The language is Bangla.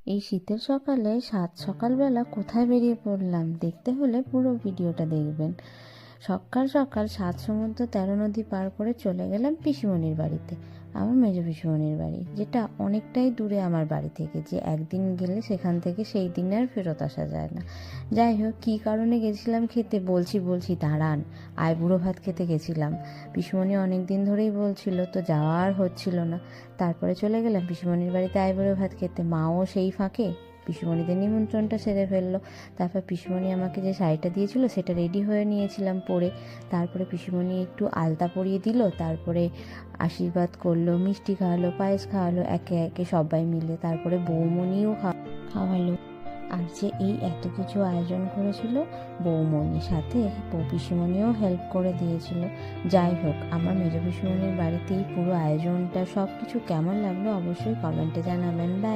এই শীতের সকালে সকালবেলা কোথায় বেরিয়ে পড়লাম দেখতে হলে পুরো ভিডিওটা দেখবেন। সকাল সকাল 7 সমুদ্র 13 নদী পার করে চলে গেলাম পিসিমণির বাড়িতে, আমার মেজ পিসিমণির বাড়ি, যেটা অনেকটাই দূরে আমার বাড়ি থেকে, যে একদিন গেলে সেখান থেকে সেই দিন আর ফেরত আসা যায় না। যাই হোক, কী কারণে গেছিলাম খেতে বলছি দাঁড়ান। আইবুড়ো ভাত খেতে গেছিলাম। পিসিমণি অনেক দিন ধরেই বলছিল, তো যাওয়া আর হচ্ছিল না। তারপরে চলে গেলাম পিসিমণির বাড়িতে আইবুড়ো ভাত খেতে। মাও সেই ফাঁকে পিসিমণিদের নিমন্ত্রণটা সেরে ফেললো। তারপর পিসিমণি আমাকে যে শাড়িটা দিয়েছিল সেটা রেডি হয়ে নিয়েছিলাম পরে। তারপরে পিসিমণি একটু আলতা পরিয়ে দিল, তারপরে আশীর্বাদ করলো, মিষ্টি খাওয়ালো, পায়েস খাওয়ালো একে একে সবাই মিলে। তারপরে বৌমণিও খাওয়ালো। আর যে এই এত কিছু আয়োজন করেছিল বৌমণির সাথে পিসিমণিও হেল্প করে দিয়েছিল। যাই হোক, আমার মেজ পিসিমণির বাড়িতেই পুরো আয়োজনটা সব কিছু কেমন লাগলো অবশ্যই কমেন্টে জানাবেন। বাই।